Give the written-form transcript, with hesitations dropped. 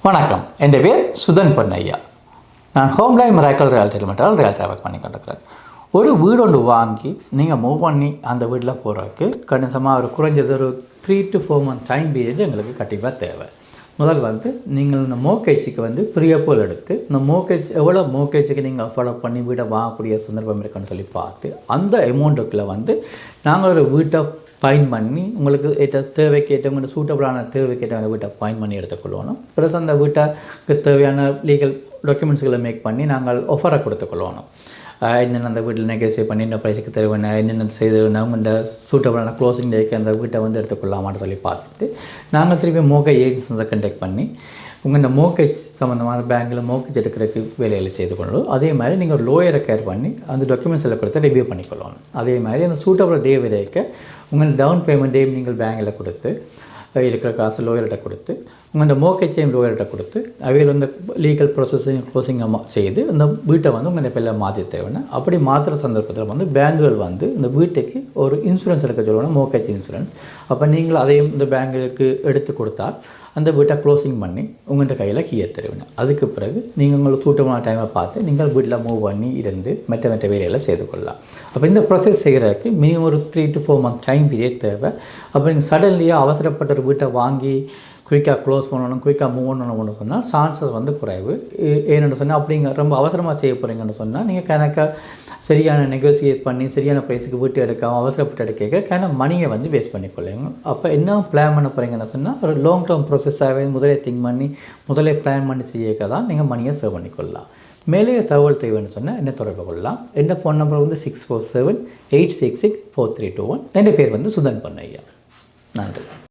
வணக்கம், என் பேர் சுதன் பொன்னையா. நான் Homeline Miracle Reality Limited Reality work பண்ணி கொண்டிருக்கிறேன். ஒரு வீடு ஒன்று வாங்கி நீங்கள் மூவ் பண்ணி அந்த வீட்டில் போகிறதுக்கு கணிசமாக ஒரு குறைஞ்சது ஒரு 3 to 4 month டைம் பீரியட் எங்களுக்கு கண்டிப்பாக தேவை. முதல் நீங்கள் இந்த மோக்கேஜுக்கு ப்ரியப்போல் எடுத்து இந்த மோக்கேஜ் எவ்வளோ மோக்கேஜுக்கு நீங்கள் ஃபாலோ பண்ணி வீடை வாங்கக்கூடிய சந்தர்ப்பம் இருக்குன்னு சொல்லி பார்த்து அந்த அமௌண்ட்டுக்குள்ளே நாங்கள் ஒரு வீட்டை ஃபைன் பண்ணி உங்களுக்கு தேவைக்கு ஏற்றவங்க சூட்டபுளான தேவைக்கு ஏற்ற வீட்டை ஃபைன் பண்ணி எடுத்துக்கொள்ளணும். ப்ளஸ் அந்த வீட்டுக்கு தேவையான லீகல் டாக்குமெண்ட்ஸ்களை மேக் பண்ணி நாங்கள் ஆஃபரை கொடுத்துக்கொள்ளணும். என்னென்ன அந்த வீட்டில் நெகோசியேட் பண்ணி இந்த ப்ரைஸுக்கு தேவையான என்னென்ன செய்து இந்த சூட்டபுளான க்ளோசிங் டேக்கு அந்த வீட்டை எடுத்துக்கொள்ளாமான்னு சொல்லி பார்த்துட்டு நாங்கள் திருப்பி மோகேஜ் ஏஜென்சியை கண்டெக்ட் பண்ணி உங்கள் இந்த மோக்கேஜ் சம்மந்தமான பேங்கில் மோக்கேஜ் எடுக்கிறதுக்கு வேலைகளை செய்து கொள்ளணும். அதே மாதிரி நீங்கள் ஒரு லோயரை கேர் பண்ணி அந்த டாக்குமெண்ட்ஸ் எல்லாம் கொடுத்து ரிவ்யூ பண்ணிக்கொள்ளணும். அதே மாதிரி அந்த சூட்டபுள் டே வரைக்கும் உங்கள் டவுன் பேமெண்ட் டேம் நீங்கள் பேங்கில் கொடுத்து இருக்கிற காசு லோயர்கிட்ட கொடுத்து உங்கள் இந்த மோக்கேஜையும் லோயர்கிட்ட கொடுத்து அவையில் லீகல் ப்ரொசஸையும் க்ளோசிங் வீட்டை உங்கள் பேரில் மாற்றி தேவைன்னா அப்படி மாற்றுற சந்தர்ப்பத்தில் பேங்குகள் இந்த வீட்டுக்கு ஒரு இன்சூரன்ஸ் எடுக்க சொல்லணும், மோக்கேஜ் இன்சூரன்ஸ். அப்போ நீங்கள் அதையும் இந்த பேங்குக்கு எடுத்து கொடுத்தால் அந்த வீட்டை க்ளோசிங் பண்ணி உங்கள்கிட்ட கையில் கீயை தருவேன். அதுக்கு பிறகு நீங்கள் உங்களுக்கு சூட்டமான டைமை பார்த்து நீங்கள் வீட்டில் மூவ் பண்ணி இருந்து மற்ற வேலைகளை செய்து கொள்ளலாம். அப்போ இந்த ப்ரொசஸ் செய்கிறதுக்கு மினிமம் ஒரு 3 to 4 month டைம் பீரியட் தேவை. அப்போ நீங்கள் சடன்லியாக அவசரப்பட்ட ஒரு வீட்டை வாங்கி குயிக்காக க்ளோஸ் பண்ணணும், குயிக்காக மூவ் பண்ணணும்னு சொன்னால் சான்சஸ் குறைவு. ஏன்னு சொன்னால் அப்படிங்க ரொம்ப அவசரமாக செய்ய போகிறீங்கன்னு சொன்னால் நீங்கள் கணக்காக சரியான நெகோசியேட் பண்ணி சரியான ப்ரைஸுக்கு வீட்டு எடுக்காமல் அவசரப்பட்டு எடுக்க மணியை வேஸ்ட் பண்ணிக்கொள்ளுங்க. அப்போ என்ன பிளான் பண்ண போகிறீங்கன்னு சொன்னால் ஒரு லாங் டேர்ம் ப்ரோசஸாகவே முதலே திங்க் பண்ணி முதலே பிளான் பண்ணி செய்யக்க தான் நீங்கள் மணியை சேவ் பண்ணிக்கொள்ளலாம். மேலே தகவல் தேவைன்னு சொன்னால் என்ன தொடர்பு கொள்ளலாம். என்ன ஃபோன் நம்பர் 647-866-4321. என் பேர் சுதன் பொன்னையா. நன்றி.